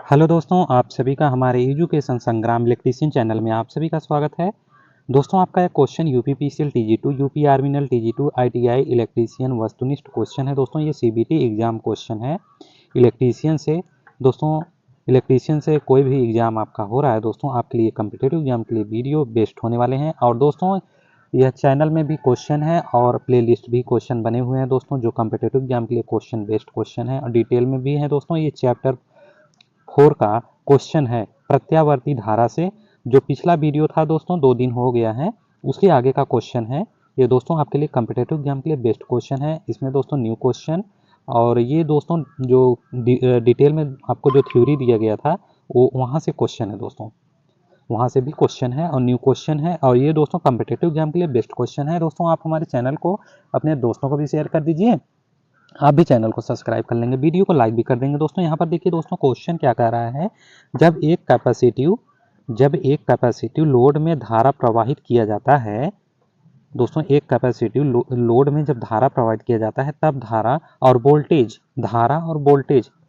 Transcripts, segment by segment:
Hello दोस्तों, आप सभी का हमारे एजुकेशन संग्राम इलेक्ट्रीशियन चैनल में आप सभी का स्वागत है। दोस्तों, आपका एक क्वेश्चन यूपीपीसीएल टीजी2, यूपी आर्मिनल टीजी2, आईटीआई इलेक्ट्रीशियन वस्तुनिष्ठ क्वेश्चन है। दोस्तों, ये सीबीटी एग्जाम क्वेश्चन है इलेक्ट्रीशियन से। दोस्तों, इलेक्ट्रीशियन से कोई भी एग्जाम आपका हो रहा है दोस्तों, आपके लिए कम्पिटेटिव एग्जाम के लिए वीडियो बेस्ट होने वाले हैं। और दोस्तों, यह चैनल में भी क्वेश्चन है और प्लेलिस्ट भी क्वेश्चन बने हुए हैं दोस्तों, जो कम्पिटेटिव एग्जाम के लिए क्वेश्चन बेस्ट क्वेश्चन है और डिटेल में भी है दोस्तों। ये चैप्टर 4 का क्वेश्चन है प्रत्यावर्ती धारा से। जो पिछला वीडियो था दोस्तों, 2 दिन हो गया है, उसके आगे का क्वेश्चन है ये दोस्तों, आपके लिए कम्पिटेटिव एग्जाम के लिए बेस्ट क्वेश्चन है। इसमें दोस्तों न्यू क्वेश्चन, और ये दोस्तों जो डिटेल में आपको जो थ्योरी दिया गया था वो वहाँ से क्वेश्चन है दोस्तों, वहाँ से भी क्वेश्चन है और न्यू क्वेश्चन है। और ये दोस्तों कम्पिटेटिव एग्जाम के लिए बेस्ट क्वेश्चन है दोस्तों। आप हमारे चैनल को अपने दोस्तों को भी शेयर कर दीजिए, आप भी चैनल को सब्सक्राइब कर लेंगे, वीडियो को लाइक भी कर देंगे। दोस्तों, यहाँ पर देखिए दोस्तों, क्वेश्चन क्या कह रहा है। जब एक कैपेसिटिव लोड में धारा प्रवाहित किया जाता है दोस्तों, एक कैपेसिटिव लोड में जब धारा प्रवाहित किया जाता है तब धारा और वोल्टेज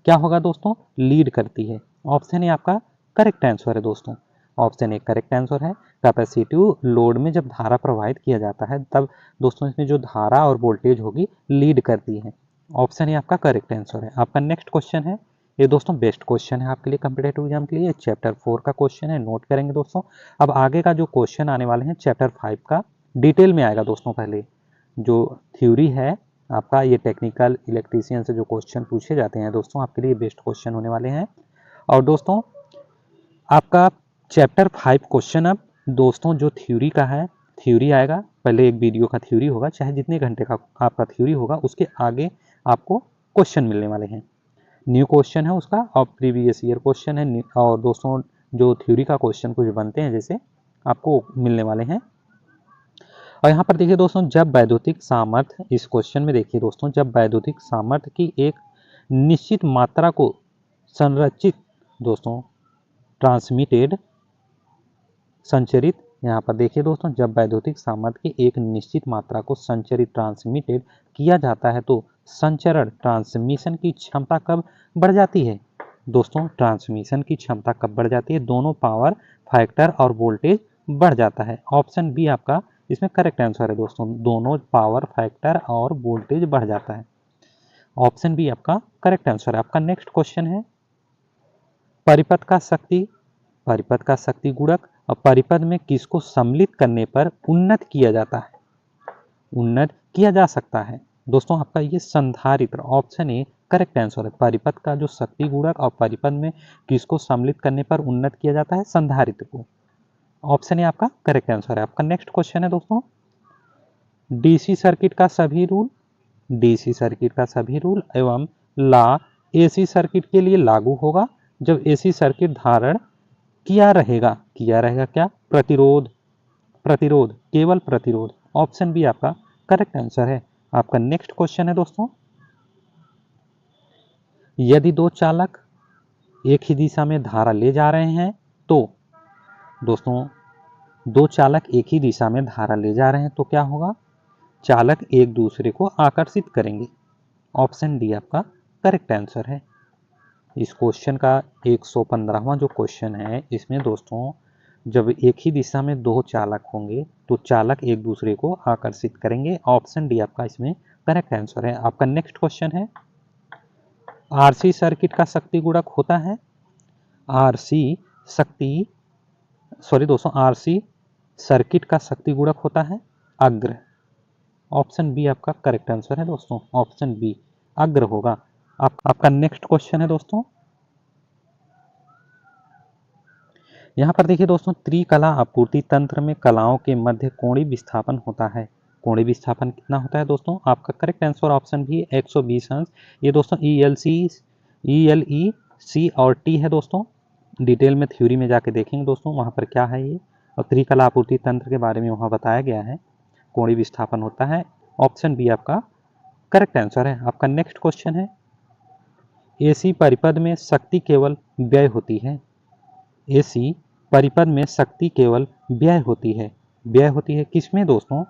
क्या होगा दोस्तों, लीड करती है। ऑप्शन ए आपका करेक्ट आंसर है दोस्तों, ऑप्शन ए करेक्ट आंसर है। कैपेसिटिव लोड में जब धारा प्रवाहित किया जाता है तब दोस्तों इसमें जो धारा और वोल्टेज होगी लीड करती है। ऑप्शन ए आपका करेक्ट आंसर है। आपका नेक्स्ट क्वेश्चन है, ये दोस्तों बेस्ट क्वेश्चन है आपके लिए कम्पिटेटिव एग्जाम के लिए। चैप्टर 4 का क्वेश्चन है, नोट करेंगे दोस्तों। अब आगे का जो क्वेश्चन आने वाले हैं चैप्टर 5 का डिटेल में आएगा दोस्तों। पहले जो थ्योरी है आपका, ये टेक्निकल इलेक्ट्रीशियन से जो क्वेश्चन पूछे जाते हैं दोस्तों, आपके लिए बेस्ट क्वेश्चन होने वाले हैं। और दोस्तों, आपका चैप्टर 5 क्वेश्चन अब दोस्तों जो थ्योरी का है, थ्योरी आएगा, पहले एक वीडियो का थ्योरी होगा, चाहे जितने घंटे का आपका थ्योरी होगा उसके आगे आपको क्वेश्चन मिलने वाले हैं। न्यू क्वेश्चन है उसका और प्रीवियस ईयर क्वेश्चन है। और दोस्तों जो थ्योरी का क्वेश्चन कुछ बनते हैं जैसे आपको मिलने वाले हैं। और यहाँ पर देखिए दोस्तों, जब वैद्युतिक सामर्थ्य, इस क्वेश्चन में देखिए दोस्तों, जब वैद्युतिक सामर्थ्य की एक निश्चित मात्रा को संरचित दोस्तों ट्रांसमिटेड संचरित, यहाँ पर देखिए दोस्तों, जब वैद्युतिक सामर्थ्य की एक निश्चित मात्रा को संचरित ट्रांसमिटेड किया जाता है तो संचरण ट्रांसमिशन की क्षमता कब बढ़ जाती है दोस्तों, ट्रांसमिशन की क्षमता कब बढ़ जाती है, दोनों पावर फैक्टर और वोल्टेज बढ़ जाता है। ऑप्शन बी आपका इसमें करेक्ट आंसर है दोस्तों, दोनों पावर फैक्टर और वोल्टेज बढ़ जाता है। ऑप्शन बी आपका करेक्ट आंसर है। आपका नेक्स्ट क्वेश्चन है, परिपथ का शक्ति गुणक और परिपथ में किसको सम्मिलित करने पर उन्नत किया जाता है, उन्नत किया जा सकता है दोस्तों, आपका ये संधारित्र। ऑप्शन ए करेक्ट आंसर है। परिपथ का जो शक्ति गुणक और परिपथ में किसको सम्मिलित करने पर उन्नत किया जाता है, संधारित्र को। ऑप्शन ए आपका करेक्ट आंसर है। आपका नेक्स्ट क्वेश्चन है दोस्तों, डीसी सर्किट का सभी रूल, डीसी सर्किट का सभी रूल एवं लॉ एसी सर्किट के लिए लागू होगा जब एसी सर्किट धारण किया रहेगा क्या, प्रतिरोध, प्रतिरोध, केवल प्रतिरोध। ऑप्शन बी आपका करेक्ट आंसर है। आपका नेक्स्ट क्वेश्चन है दोस्तों, यदि दो चालक एक ही दिशा में धारा ले जा रहे हैं तो दोस्तों, दो चालक एक ही दिशा में धारा ले जा रहे हैं तो क्या होगा, चालक एक दूसरे को आकर्षित करेंगे। ऑप्शन डी आपका करेक्ट आंसर है। इस क्वेश्चन का 115वां जो क्वेश्चन है, इसमें दोस्तों जब एक ही दिशा में दो चालक होंगे तो चालक एक दूसरे को आकर्षित करेंगे। ऑप्शन डी आपका इसमें करेक्ट आंसर है। आपका नेक्स्ट क्वेश्चन है, आरसी सर्किट का शक्ति गुणक होता है, आरसी शक्ति सॉरी दोस्तों, आरसी सर्किट का शक्ति गुणक होता है अग्र। ऑप्शन बी आपका करेक्ट आंसर है दोस्तों, ऑप्शन बी अग्र होगा। आपका नेक्स्ट क्वेश्चन है दोस्तों, यहाँ पर देखिए दोस्तों, त्रिकला आपूर्ति तंत्र में कलाओं के मध्य कोणीय विस्थापन होता है। कोणीय विस्थापन कितना होता है दोस्तों, आपका करेक्ट आंसर ऑप्शन भी 120 अंश। ये दोस्तों ELEC और टी है दोस्तों, डिटेल में थ्योरी में जाके देखेंगे दोस्तों वहाँ पर क्या है ये, और त्रिकला आपूर्ति तंत्र के बारे में वहाँ बताया गया है, कोणीय विस्थापन होता है। ऑप्शन बी आपका करेक्ट आंसर है। आपका नेक्स्ट क्वेश्चन है, एसी परिपथ में शक्ति केवल व्यय होती है, एसी परिपथ में शक्ति केवल व्यय होती है, व्यय होती है किसमें दोस्तों,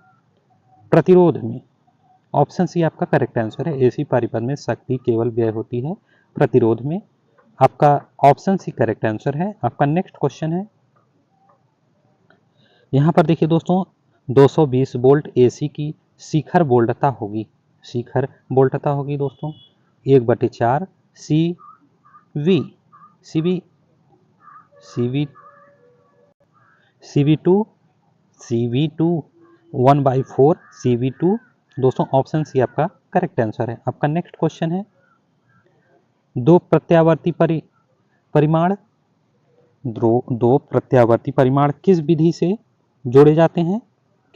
प्रतिरोध में। ऑप्शन सी आपका करेक्ट आंसर है, एसी परिपथ में शक्ति केवल व्यय होती है प्रतिरोध में। आपका ऑप्शन सी करेक्ट आंसर है। आपका नेक्स्ट क्वेश्चन है, यहाँ पर देखिए दोस्तों 220 वोल्ट एसी की शिखर वोल्टता होगी, शिखर वोल्टता होगी दोस्तों 1/4 C V C V C V CV2 CV2 1/4 CV2 दोस्तों ऑप्शन सी आपका करेक्ट आंसर है। आपका नेक्स्ट क्वेश्चन है, दो प्रत्यावर्ती परिमाण दो प्रत्यावर्ती परिमाण किस विधि से जोड़े जाते हैं,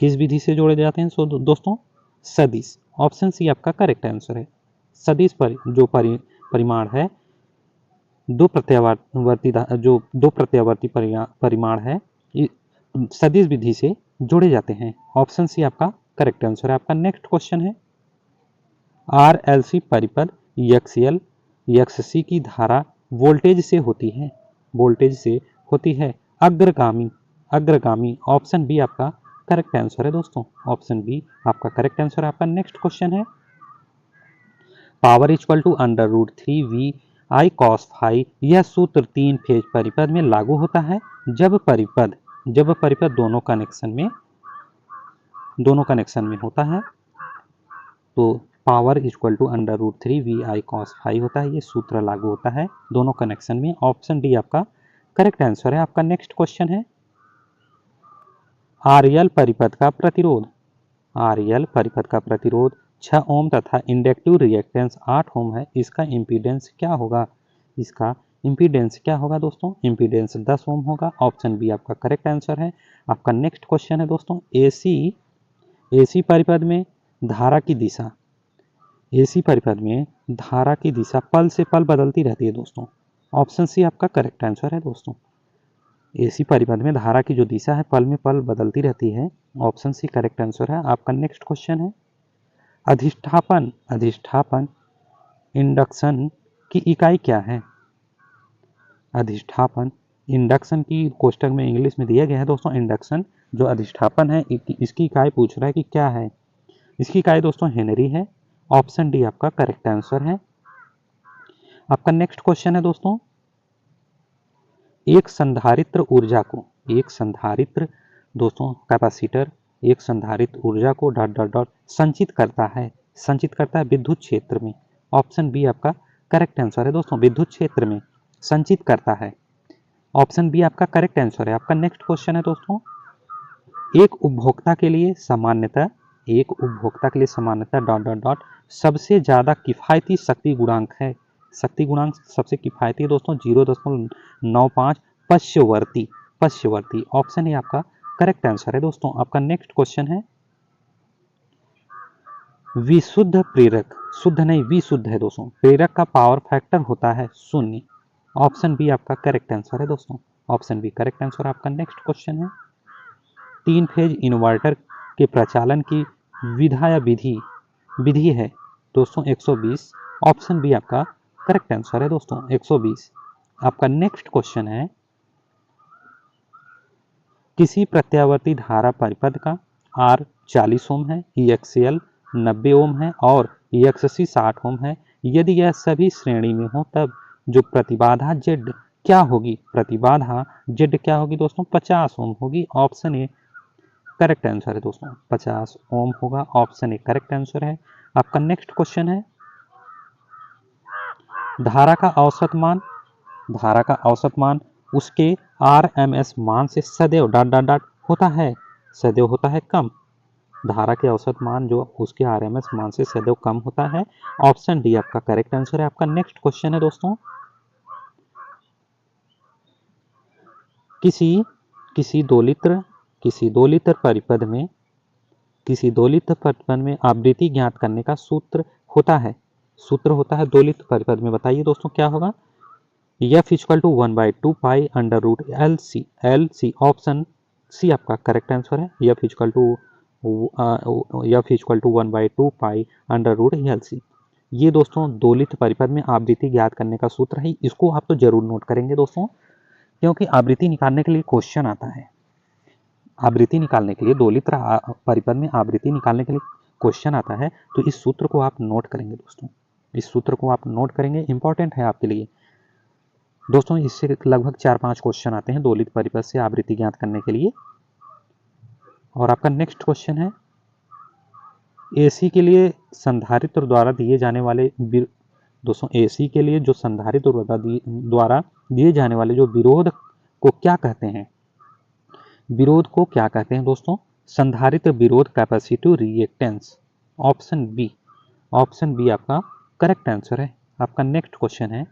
किस विधि से जोड़े जाते हैं? सो दोस्तों सदिश, ऑप्शन सी आपका करेक्ट आंसर है। सदिश परिमाण है, दो प्रत्यावर्ती परिमाण है, सदिश विधि से जोड़े जाते हैं। ऑप्शन सी आपका करेक्ट आंसर है। आपका नेक्स्ट क्वेश्चन है, RLC परिपथ XL XC की धारा वोल्टेज से होती है, वोल्टेज से होती है अग्रगामी अग्रगामी। ऑप्शन बी आपका करेक्ट आंसर है दोस्तों, ऑप्शन बी आपका करेक्ट आंसर है। आपका नेक्स्ट क्वेश्चन है, power equal to √3VI cos phi, यह सूत्र 3 फेज परिपथ में लागू होता है जब परिपथ दोनों कनेक्शन में होता है। तो power equal to √3VI cos phi होता है, ये सूत्र लागू होता है दोनों कनेक्शन में। ऑप्शन डी आपका करेक्ट आंसर है। आपका नेक्स्ट क्वेश्चन है, RL परिपथ का प्रतिरोध, RL परिपथ का प्रतिरोध 6 ओम तथा इंडक्टिव रिएक्टेंस 8 ओम है, इसका इम्पीडेंस क्या होगा? इसका इम्पीडेंस क्या होगा दोस्तों? इम्पीडेंस 10 ओम होगा। ऑप्शन बी आपका करेक्ट आंसर है। आपका नेक्स्ट क्वेश्चन है दोस्तों, एसी परिपथ में धारा की दिशा, एसी परिपथ में धारा की दिशा पल से पल बदलती रहती है दोस्तों। ऑप्शन सी आपका करेक्ट आंसर है दोस्तों, एसी परिपथ में धारा की जो दिशा है पल में पल बदलती रहती है। ऑप्शन सी करेक्ट आंसर है। आपका नेक्स्ट क्वेश्चन है, अधिष्ठापन इंडक्शन की इकाई क्या है? अधिष्ठापन इंडक्शन की कोष्टक में इंग्लिश में दिया गया है दोस्तों। इंडक्शन जो अधिष्ठापन है इसकी इकाई पूछ रहा है कि क्या है? इसकी इकाई दोस्तों हेनरी है। ऑप्शन डी आपका करेक्ट आंसर है। आपका नेक्स्ट क्वेश्चन है दोस्तों, एक संधारित्र दोस्तों कैपेसिटर एक संधारित्र ऊर्जा को संचित करता है विद्युत क्षेत्र में। ऑप्शन बी आपका करेक्ट आंसर है दोस्तों, विद्युत क्षेत्र में संचित करता है। ऑप्शन बी आपका करेक्ट आंसर है। आपका नेक्स्ट क्वेश्चन है दोस्तों, एक उपभोक्ता के लिए सामान्यतः सबसे ज्यादा किफायती शक्ति गुणांक है, शक्ति गुणांक सबसे किफायती है दोस्तों 0.95 पश्चवर्ती। ऑप्शन ए आपका करेक्ट आंसर है दोस्तों। आपका नेक्स्ट क्वेश्चन है, विशुद्ध प्रेरक, शुद्ध नहीं विशुद्ध है दोस्तों, प्रेरक का पावर फैक्टर होता है 0। ऑप्शन बी आपका करेक्ट आंसर है दोस्तों, ऑप्शन बी करेक्ट आंसर। आपका नेक्स्ट क्वेश्चन है, 3 फेज इन्वर्टर के प्रचालन की विधा या विधि है दोस्तों 120। ऑप्शन बी आपका करेक्ट आंसर है दोस्तों 120। आपका नेक्स्ट क्वेश्चन है, किसी प्रत्यावर्ती धारा परिपथ का R 40 ओम है, XL 90 ओम है और XC 60 ओम है, यदि यह सभी श्रेणी में हो तब जो प्रतिबाधा Z क्या होगी? प्रतिबाधा Z क्या होगी दोस्तों? 50 ओम होगी। ऑप्शन ए करेक्ट आंसर है दोस्तों, 50 ओम होगा। ऑप्शन ए करेक्ट आंसर है। आपका नेक्स्ट क्वेश्चन है, धारा का औसत मान उसके RMS मान से सदैव होता है कम। धारा के औसत मान जो उसके RMS मान से सदैव कम होता है। ऑप्शन डी आपका करेक्ट आंसर है। आपका नेक्स्ट क्वेश्चन है दोस्तों, किसी दो लित्र परिपथ में आवृत्ति ज्ञात करने का सूत्र होता है 2 लित्र परिपथ में। बताइए दोस्तों क्या होगा? F equal to 1/2 pi under root LC। Option C आपका करेक्ट आंसर है। F equal to 1/2 pi under root LC। ये दोस्तों 2 लित्र परिपथ में आवृत्ति ज्ञात करने का सूत्र है। इसको आप तो जरूर नोट करेंगे दोस्तों, क्योंकि आवृत्ति निकालने के लिए क्वेश्चन आता है। आवृत्ति निकालने के लिए 2 लित्र परिपथ में आवृत्ति निकालने के लिए क्वेश्चन आता है, तो इस सूत्र को आप नोट करेंगे दोस्तों, इस सूत्र को आप नोट करेंगे, इंपॉर्टेंट है आपके लिए। दोस्तों इससे लगभग 4-5 क्वेश्चन आते हैं दोलित परिपथ से आवृत्ति ज्ञात करने के लिए। और आपका नेक्स्ट क्वेश्चन है, एसी के लिए संधारित्र द्वारा दिए जाने वाले दोस्तों एसी के लिए जो संधारित्र द्वारा दिए जाने वाले जो विरोध को क्या कहते हैं? विरोध को क्या कहते हैं दोस्तों? संधारित्र विरोध कैपेसिटिव रिएक्टेंस। ऑप्शन बी आपका करेक्ट आंसर है। आपका नेक्स्ट क्वेश्चन है,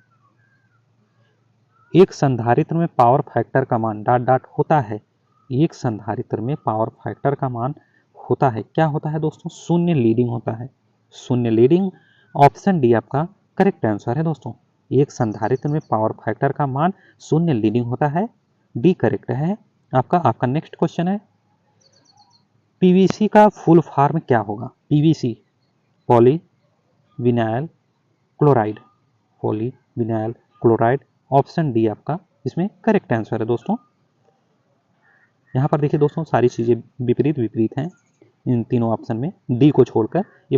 एक संधारित्र में पावर फैक्टर का मान डॉट डॉट होता है। एक संधारित्र में पावर फैक्टर का मान होता है, क्या होता है दोस्तों? शून्य लीडिंग होता है। शून्य लीडिंग। ऑप्शन डी आपका करेक्ट आंसर है दोस्तों। एक संधारित्र में पावर फैक्टर का मान शून्य लीडिंग होता है, डी करेक्ट है आपका नेक्स्ट क्वेश्चन है, पीवीसी का फुल फॉर्म क्या होगा? PVC poly vinyl chloride. Poly vinyl chloride. Option D आपका इसमें करेक्ट आंसर है दोस्तों। यहाँ पर देखिए दोस्तों सारी चीजें विपरीत हैं इन तीनों ऑप्शन में, डी को छोड़कर। ये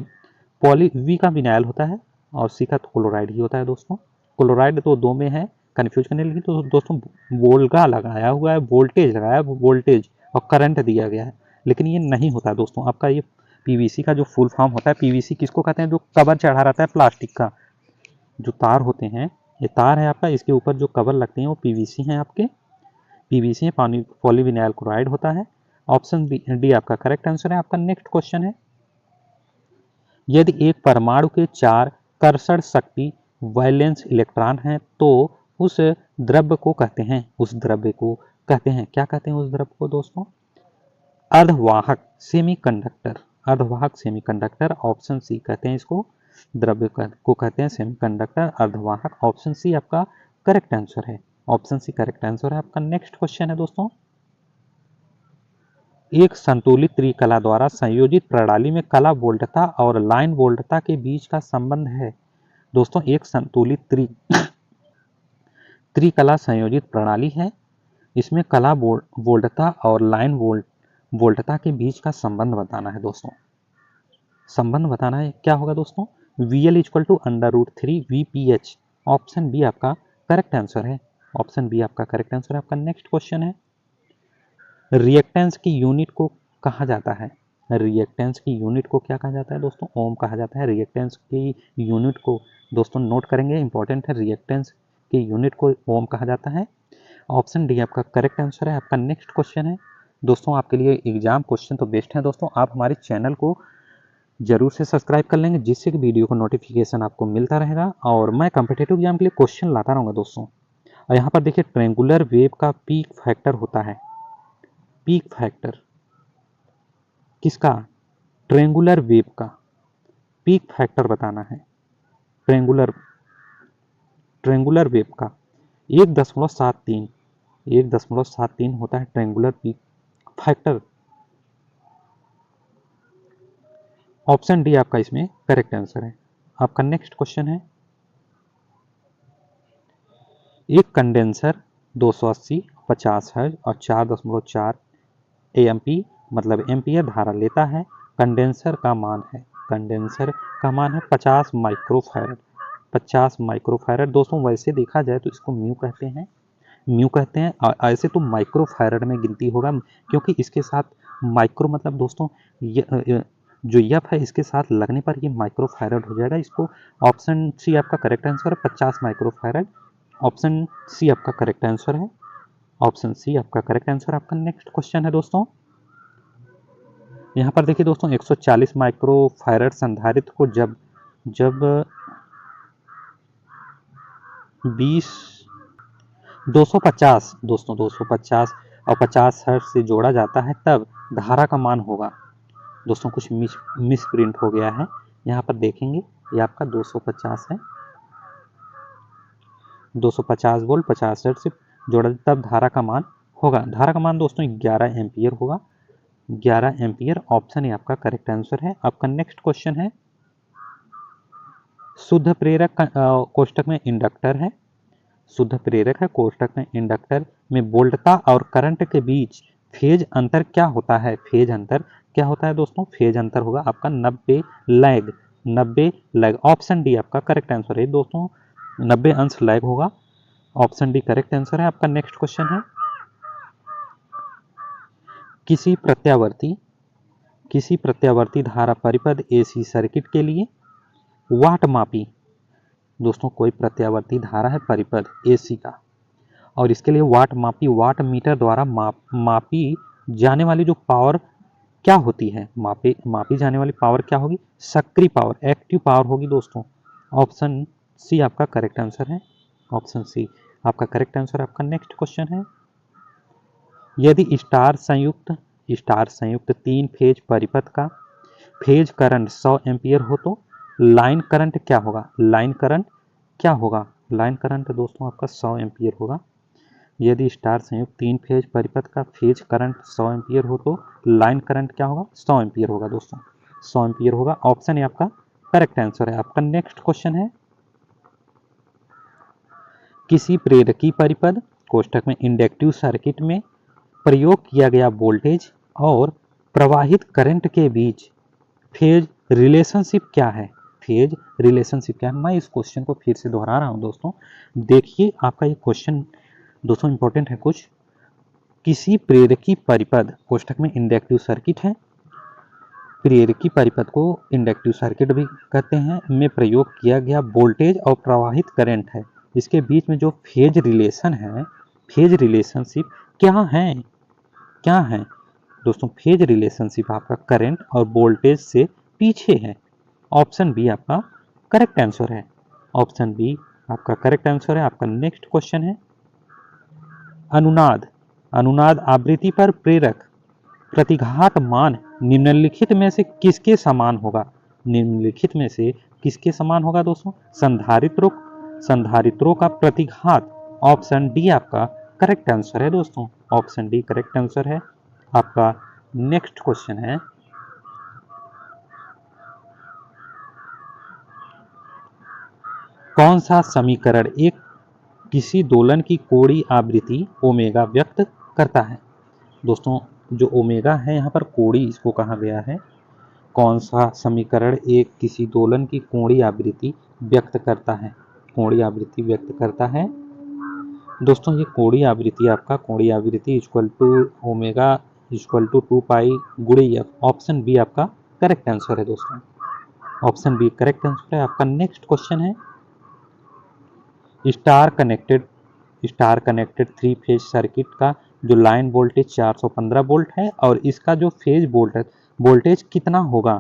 पॉली वी का विनाइल होता है और सी का तो क्लोराइड ही होता है दोस्तों। क्लोराइड तो दो में है, कंफ्यूज करने लगी तो दोस्तों वोल्गा लगाया हुआ है, वोल्टेज लगाया, वोल्टेज और करंट दिया गया है, लेकिन ये नहीं होता दोस्तों। आपका ये पीवीसी का जो फुल फॉर्म होता है, पीवीसी किसको कहते हैं? जो कवर चढ़ा रहता है प्लास्टिक का, जो तार होते हैं, ये तार है आपका, इसके ऊपर जो कवर लगते हैं वो पीवीसी हैं आपके, पीवीसी है, पॉलीविनाइल क्लोराइड होता है। ऑप्शन डी आपका करेक्ट आंसर है। आपका नेक्स्ट क्वेश्चन है, यदि एक परमाणु के 4 कर्षण शक्ति वैलेंस इलेक्ट्रॉन हैं तो उस द्रव्य को कहते हैं, क्या कहते हैं उस द्रव्य को दोस्तों? अर्धवाहक सेमीकंडक्टर। अर्धवाहक सेमीकंडक्टर। ऑप्शन सी कहते हैं इसको, द्रव्य को कहते हैं सेमीकंडक्टर, अर्धवाहक। ऑप्शन सी आपका करेक्ट आंसर है। ऑप्शन सी करेक्ट आंसर है। आपका नेक्स्ट क्वेश्चन है दोस्तों, एक संतुलित त्रिकला द्वारा संयोजित प्रणाली में कला वोल्टता और लाइन वोल्टता के बीच का संबंध है। दोस्तों एक संतुलित त्रिकला संयोजित प्रणाली है, इसमें कला वोल्टता और लाइन वोल्टता के बीच का संबंध बताना है दोस्तों। संबंध बताना है, क्या होगा दोस्तों? VL = √3 VPH। ऑप्शन बी आपका करेक्ट आंसर है। ऑप्शन बी आपका करेक्ट आंसर है। आपका नेक्स्ट क्वेश्चन है, रिएक्टेंस की यूनिट को कहा जाता है? रिएक्टेंस की यूनिट को क्या कहा जाता है दोस्तों? ओम कहा जाता है। रिएक्टेंस की यूनिट को दोस्तों नोट करेंगे, इंपॉर्टेंट है, रिएक्टेंस की यूनिट को ओम कहा जाता है। ऑप्शन डी आपका करेक्ट आंसर है। आपका नेक्स्ट क्वेश्चन है दोस्तों, आपके लिए एग्जाम क्वेश्चन तो बेस्ट है दोस्तों, आप हमारे चैनल को जरूर से सब्सक्राइब कर लेंगे, जिससे कि वीडियो का नोटिफिकेशन आपको मिलता रहेगा और मैं कॉम्पिटिटिव एग्जाम के लिए क्वेश्चन लाता रहूँगा दोस्तों। और यहाँ पर देखिए ट्रेंगुलर वेव का पीक फैक्टर होता है। पीक फैक्टर किसका? ट्रेंगुलर वेव का पीक फैक्टर बताना है। ट्रेंगुलर वेव का 1.73 होता है triangular peak factor. Option D आपका इसमें करेक्ट आंसर है। आपका नेक्स्ट क्वेश्चन है, एक कंडेंसर 280, 50 हर्ट्ज और 4.4 एएमपी मतलब एम्पियर धारा लेता है। कंडेंसर का मान है 50 माइक्रोफैरड। 50 माइक्रोफैरड दोस्तों, वैसे देखा जाए तो इसको म्यू कहते हैं और ऐसे तो माइक्रोफैरड में गिनती होगा, क्योंकि इसके साथ माइक्रो मतलब दोस्तों जो यफ है इसके साथ लगने पर ये माइक्रोफैरड हो जाएगा। इसको ऑप्शन सी आपका करेक्ट आंसर है, 50 माइक्रोफैरड। ऑप्शन सी आपका करेक्ट आंसर है। ऑप्शन सी आपका करेक्ट आंसर। आपका नेक्स्ट क्वेश्चन है दोस्तों, यहाँ पर देखिए दोस्तों 140 माइक्रोफैरड संधारित्र को जब 250 दोस्तों 250 और 50 हर्ट्ज से जोड़ा जाता है, तब धारा का मान होगा। दोस्तों कुछ मिस प्रिंट हो गया है, यहाँ पर देखेंगे, ये आपका 250 है, 250 वोल्ट 50 हर्ट्ज से जोड़ा तब धारा का मान होगा। धारा का मान दोस्तों 11 एम्पियर होगा, 11 एम्पियर। ऑप्शन ए आपका करेक्ट आंसर है। आपका नेक्स्ट क्वेश्चन है, शुद्ध प्रेरक कोष्टक में इंडक्टर है, शुद्ध प्रेरक है कोष्टक में इंडक्टर में वोल्टता और करंट के बीच फेज अंतर क्या होता है? फेज अंतर क्या होता है दोस्तों? फेज अंतर होगा आपका 90 लैग। ऑप्शन डी आपका करेक्ट आंसर है दोस्तों, 90 अंश लैग होगा। ऑप्शन डी करेक्ट आंसर है। आपका नेक्स्ट क्वेश्चन है, किसी प्रत्यावर्ती धारा परिपथ एसी सर्किट के लिए वाट मापी। दोस्तों कोई प्रत्यावर्ती धारा है परिपथ एसी का, और इसके लिए वाट मापी, वाट मीटर द्वारा मापी जाने वाली जो पावर क्या होती है, मापी जाने वाली पावर क्या होगी, सक्रिय पावर, एक्टिव पावर होगी दोस्तों। ऑप्शन सी आपका करेक्ट आंसर है। ऑप्शन सी आपका करेक्ट आंसर। आपका नेक्स्ट क्वेश्चन है, यदि स्टार संयुक्त 3 फेज परिपथ का फेज करंट 100 एम्पियर हो तो लाइन करंट क्या होगा, लाइन करंट क्या होगा, लाइन करंट दोस्तों आपका 100 एम्पियर होगा। यदि स्टार संयुक्त 3 फेज परिपथ का फेज करंट 100 एम्पियर हो तो लाइन करंट क्या होगा, 100 एम्पियर होगा दोस्तों, 100 एम्पियर होगा। ऑप्शन ए आपका करेक्ट आंसर है। आपका नेक्स्ट क्वेश्चन है, किसी प्रेरकी परिपथ कोष्ठक में इंडक्टिव सर्किट में प्रयोग किया गया वोल्टेज और प्रवाहित करंट के बीच फेज रिलेशनशिप क्या है, फेज रिलेशनशिप क्या है। मैं इस क्वेश्चन को फिर से दोहरा रहा हूं दोस्तों, देखिए आपका ये क्वेश्चन दोस्तों इंपॉर्टेंट है कुछ। किसी प्रेरकी परिपथ कोष्ठक में इंडक्टिव सर्किट है, प्रेरकी परिपथ को इंडक्टिव सर्किट भी कहते हैं, में प्रयोग किया गया वोल्टेज और प्रवाहित करंट है, इसके बीच में जो फेज रिलेशन है, फेज रिलेशनशिप क्या है, क्या है दोस्तों, फेज रिलेशनशिप आपका करंट और वोल्टेज से पीछे है। ऑप्शन बी आपका करेक्ट आंसर है। ऑप्शन बी आपका करेक्ट आंसर है। आपका नेक्स्ट क्वेश्चन है, अनुनाद आवृत्ति पर प्रेरक प्रतिघात मान निम्नलिखित में से किसके समान होगा, निम्नलिखित में से किसके समान होगा दोस्तों, संधारित्रों का प्रतिघात। ऑप्शन डी आपका करेक्ट आंसर है दोस्तों, ऑप्शन डी करेक्ट आंसर है। आपका नेक्स्ट क्वेश्चन है, कौन सा समीकरण एक किसी दोलन की कोणीय आवृत्ति ओमेगा व्यक्त करता है। दोस्तों जो ओमेगा है यहाँ पर कोणीय इसको कहा गया है, कौन सा समीकरण एक किसी दोलन की कोणीय आवृत्ति व्यक्त करता है, कोणीय आवृत्ति व्यक्त करता है। दोस्तों ये कोणीय आवृत्ति आपका, कोणीय आवृत्ति equal to omega equal to 2 pi गुणे एफ। ऑप्शन बी आपका करेक्ट आंसर है दोस्तों, ऑप्शन बी करेक्ट आंसर है। आपका नेक्स्ट क्वेश्चन है, स्टार कनेक्टेड 3 फेज सर्किट का जो लाइन वोल्टेज 415 वोल्ट है और इसका जो फेज वोल्टेज कितना होगा।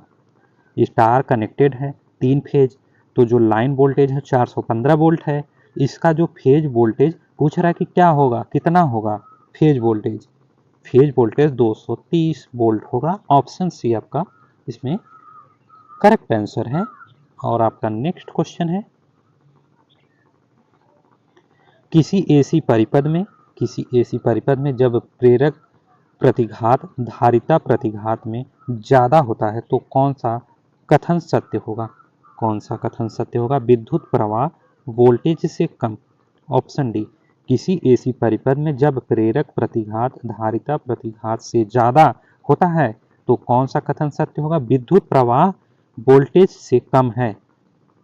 स्टार कनेक्टेड है 3 फेज, तो जो लाइन वोल्टेज है 415 वोल्ट है, इसका जो फेज वोल्टेज पूछ रहा है कि क्या होगा, कितना होगा phase voltage, phase voltage 230 volt होगा। ऑप्शन सी आपका इसमें करेक्ट आंसर है। और आपका नेक्स्ट क्वेश्चन है, किसी एसी परिपथ में जब प्रेरक प्रतिघात धारिता प्रतिघात में ज्यादा होता है तो कौन सा कथन सत्य होगा, कौन सा कथन सत्य होगा, विद्युत प्रवाह वोल्टेज से कम। ऑप्शन डी, किसी एसी परिपथ में जब प्रेरक प्रतिघात धारिता प्रतिघात से ज्यादा होता है तो कौन सा कथन सत्य होगा, विद्युत प्रवाह वोल्टेज से कम है,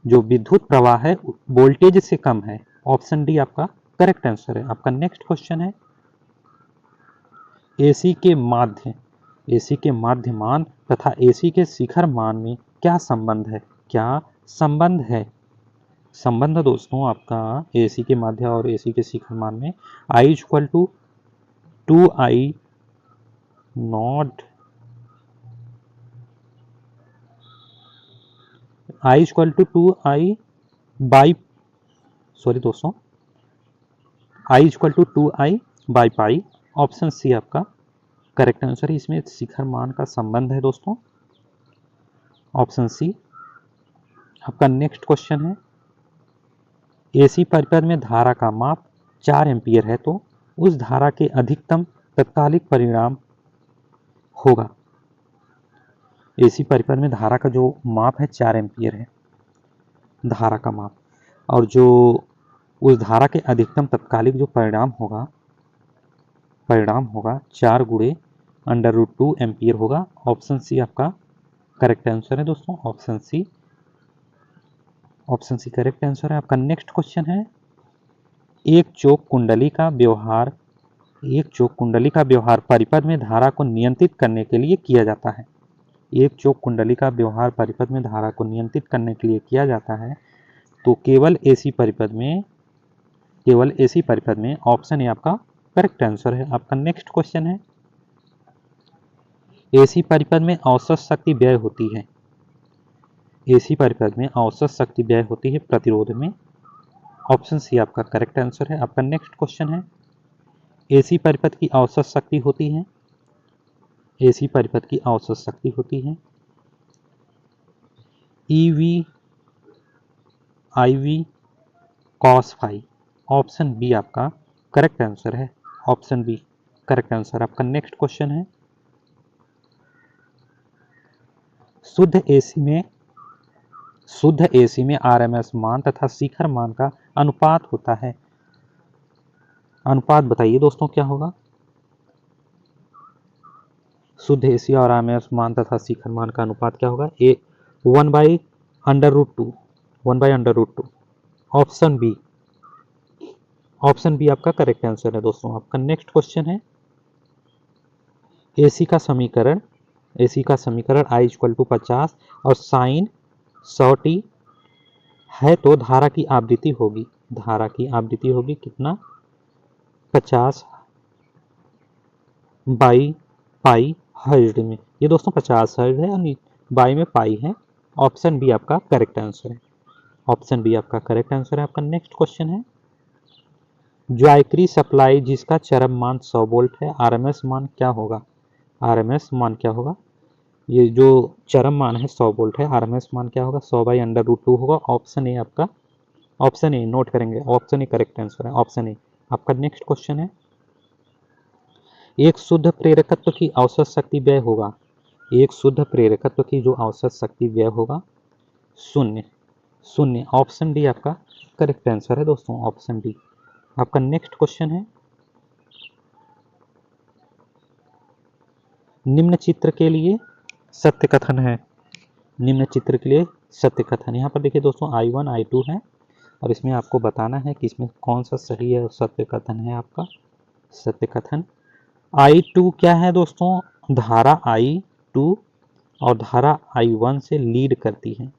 जो विद्युत प्रवाह है वोल्टेज से कम है। ऑप्शन डी आपका करेक्ट आंसर है। आपका नेक्स्ट क्वेश्चन है, एसी के माध्यमान तथा एसी के शिखर मान में क्या संबंध है, क्या संबंध है, संबंध दोस्तों आपका एसी के माध्य और एसी के शिखर मान में I equal to 2i not I equal to 2i by, sorry दोस्तों, I equal to 2i by pi. Option C आपका करेक्ट आंसर है, इसमें शिखर मान का संबंध है दोस्तों, ऑप्शन सी। आपका नेक्स्ट क्वेश्चन है, एसी परिपथ में धारा का माप 4 एम्पीयर है तो उस धारा के अधिकतम तत्कालिक परिणाम होगा। एसी परिपथ में धारा का जो माप है 4 एम्पीयर है धारा का माप, और जो उस धारा के अधिकतम तत्कालिक जो परिणाम होगा 4 गुणे √2 एम्पीयर होगा। ऑप्शन सी आपका करेक्ट आंसर है दोस्तों, ऑप्शन सी करेक्ट आंसर है। आपका नेक्स्ट क्वेश्चन है, एक चोक कुंडली का व्यवहार परिपथ में धारा को नियंत्रित करने के लिए किया जाता है। एक चोक कुंडली का व्यवहार परिपथ में धारा को नियंत्रित करने के लिए किया जाता है। तो केवल एसी परिपथ में ऑप्शन ए आपका करेक्ट आंसर है। आपका नेक्स्ट क्वेश्चन है, एसी परिपथ में औसत शक्ति व्यय होती है। एसी परिपथ में औसत शक्ति व्यय होती है प्रतिरोध में। ऑप्शन सी आपका करेक्ट आंसर है। आपका नेक्स्ट क्वेश्चन है, एसी परिपथ की औसत शक्ति होती है। एसी परिपथ की औसत शक्ति होती है EV IV cos phi. Option B आपका करेक्ट आंसर है। Option B correct answer. आपका नेक्स्ट क्वेश्चन है, शुद्ध एसी में आरएमएस मान तथा शिखर मान का अनुपात होता है। अनुपात बताइए दोस्तों क्या होगा। शुद्ध एसी और आरएमएस मान तथा शिखर मान का अनुपात क्या होगा। ए 1/√2 1/√2। ऑप्शन बी आपका करेक्ट आंसर है दोस्तों। आपका नेक्स्ट क्वेश्चन है, एसी का समीकरण I = 50 और साइन 100t है तो धारा की आवृत्ति होगी कितना 50/पाई हर्ट्ज में। ये दोस्तों 50 हर्ट्ज है और बाई में पाई है। ऑप्शन बी आपका करेक्ट आंसर है। ऑप्शन बी आपका करेक्ट आंसर है। आपका नेक्स्ट क्वेश्चन है, ज्वाइक्री सप्लाई जिसका चरम मान 100 वोल्ट है, आरएमएस मान क्या होगा। आरएमएस मान क्या होगा। ये जो चरम मान है 100 वोल्ट है, आरएमएस मान क्या होगा 100/√2 होगा। ऑप्शन ए आपका, ऑप्शन ए नोट करेंगे, ऑप्शन ए करेक्ट आंसर है। Option A. आपका नेक्स्ट क्वेश्चन है, एक शुद्ध प्रेरकत्व की औसत शक्ति व्यय होगा। एक शुद्ध प्रेरकत्व की जो औसत शक्ति व्यय होगा शून्य। ऑप्शन डी आपका करेक्ट आंसर है दोस्तों। Option D. आपका नेक्स्ट क्वेश्चन है, निम्न चित्र के लिए सत्य कथन है। निम्न चित्र के लिए सत्य कथन। यहाँ पर देखिए दोस्तों I1 I2 है और इसमें आपको बताना है कि इसमें कौन सा सही है। सत्य कथन है आपका सत्य कथन। I2 क्या है दोस्तों, धारा I2 और धारा I1 से लीड करती है।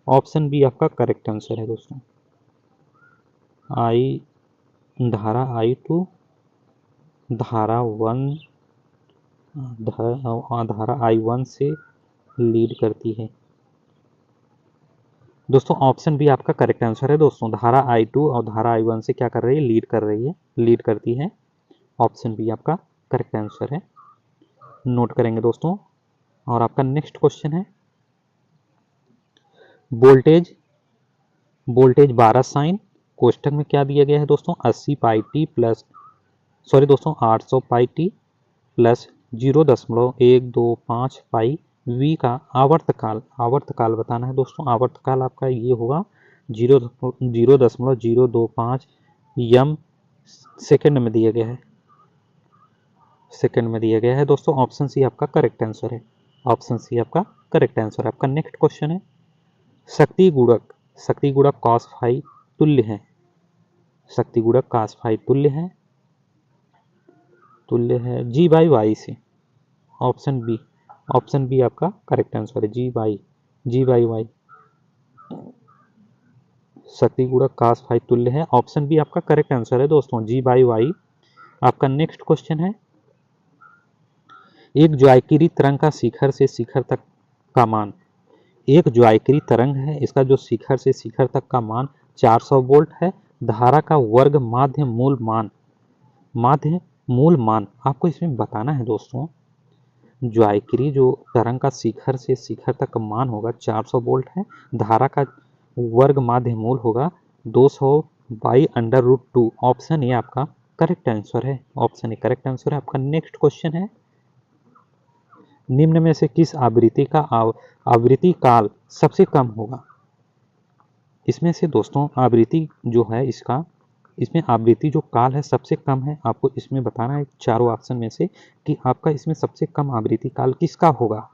ऑप्शन बी आपका करेक्ट आंसर है दोस्तों। धारा I2 धारा I1 से लीड करती है दोस्तों। ऑप्शन बी आपका करेक्ट आंसर है दोस्तों। धारा I2 और धारा I1 से क्या कर रही है, लीड करती है। ऑप्शन बी आपका करेक्ट आंसर है। नोट करेंगे दोस्तों। और आपका नेक्स्ट क्वेश्चन है, वोल्टेज 12 साइन कोष्टक में क्या दिया गया है दोस्तों 80πt प्लस 800πt प्लस 0.125 पाई v का आवर्तकाल बताना है दोस्तों। आवर्तकाल आपका ये होगा 0.025 यम सेकंड में दिया गया है दोस्तों। ऑप्शन सी आपका करेक्ट आंसर है। ऑप्शन सी आपका करेक्ट आंसर है। आपका नेक्स्ट क्वेश्चन है, शक्ति गुणक cos फाई तुल्य है। शक्ति गुणक cos फाई तुल्य है G/Y से। ऑप्शन बी आपका करेक्ट आंसर है। G/Y शक्ति गुणक cos फाई तुल्य है। ऑप्शन बी आपका करेक्ट आंसर है दोस्तों, G/Y। आपका नेक्स्ट क्वेश्चन है, एक ज्वाइक्री तरंग का शिखर से शिखर तक का मान। एक ज्वाइक्री तरंग है, इसका जो शिखर से शिखर तक का मान 400 वोल्ट है। धारा का वर्ग माध्य मूल मान आपको इसमें बताना है दोस्तों। ज्वाइक्री जो तरंग का शिखर से शिखर तक का मान होगा 400 वोल्ट है। धारा का वर्ग माध्य मूल होगा 200/√2। ऑप्शन ए आपका करेक्ट आंसर है। ऑप्शन ए करेक्ट आंसर है। आपका नेक्स्ट क्वेश्चन है, निम्न में से किस आवृत्ति का आवृत्ति काल सबसे कम होगा। इसमें से दोस्तों आवृत्ति जो है इसमें आवृत्ति जो काल है सबसे कम है। आपको इसमें बताना है चारों ऑप्शन में से कि आपका इसमें सबसे कम आवृत्ति काल किसका होगा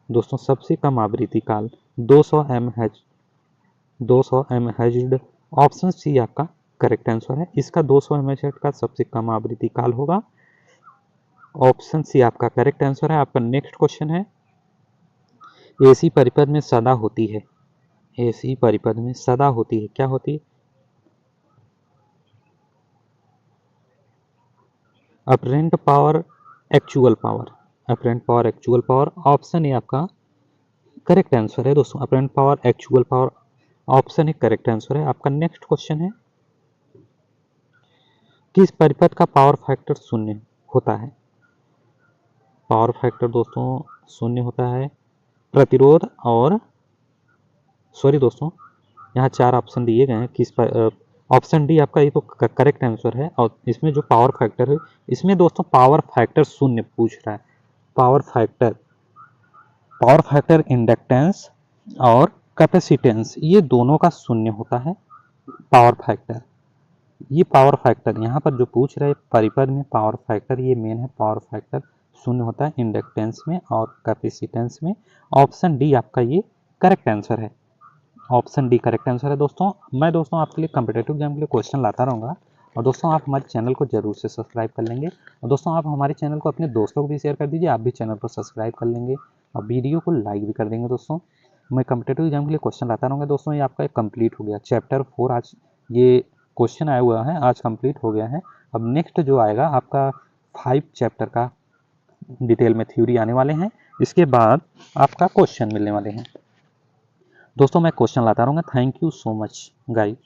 दोस्तों। सबसे कम आवृत्ति काल 200 mHz ऑप्शन सी आपका करेक्ट आंसर है। इसका 200 mm का सबसे कम आवृत्ति काल होगा। ऑप्शन सी आपका करेक्ट आंसर है। आपका नेक्स्ट क्वेश्चन है, एसी परिपथ में सदा होती है, एसी परिपथ में सदा होती है, क्या होती है? Apparent power, actual power, apparent power, actual power. Option A आपका करेक्ट आंसर है दोस्तों, apparent power, actual power, option A correct answer है। आपका नेक्स्ट क्वेश्चन है, किस परिपथ का पावर फैक्टर शून्य होता है? पावर फैक्टर दोस्तों शून्य होता है प्रतिरोध और, सॉरी दोस्तों, यहाँ 4 ऑप्शन दिए गए हैं, किस पर, ऑप्शन डी आपका ये तो करेक्ट आंसर है। और इसमें जो पावर फैक्टर है, इसमें दोस्तों पावर फैक्टर शून्य पूछ रहा है। Power factor, power factor inductance और कैपेसिटेंस ये दोनों का शून्य होता है पावर फैक्टर। ये पावर फैक्टर यहाँ पर जो पूछ रहे परिपथ में पावर फैक्टर, ये मेन है, पावर फैक्टर शून्य होता है इंडक्टेंस में और कैपेसिटेंस में। ऑप्शन डी आपका ये करेक्ट आंसर है, ऑप्शन डी करेक्ट आंसर है। दोस्तों मैं दोस्तों आपके लिए कम्पिटेटिव एग्जाम के लिए क्वेश्चन लाता रहूँगा, और दोस्तों आप हमारे चैनल को जरूर से सब्सक्राइब कर लेंगे। और दोस्तों आप हमारे चैनल को अपने दोस्तों को भी शेयर कर दीजिए, आप भी चैनल को सब्सक्राइब कर लेंगे और वीडियो को लाइक भी कर देंगे। दोस्तों मैं कम्पिटेटिव एग्जाम के लिए क्वेश्चन लाता रहूँगा। दोस्तों ये आपका कंप्लीट हो गया चैप्टर 4, आज ये क्वेश्चन आया हुआ है, आज कंप्लीट हो गया है। अब नेक्स्ट जो आएगा आपका 5 चैप्टर का डिटेल में थ्योरी आने वाले हैं, इसके बाद आपका क्वेश्चन मिलने वाले हैं। दोस्तों मैं क्वेश्चन लाता रहूँगा। Thank you so much guys.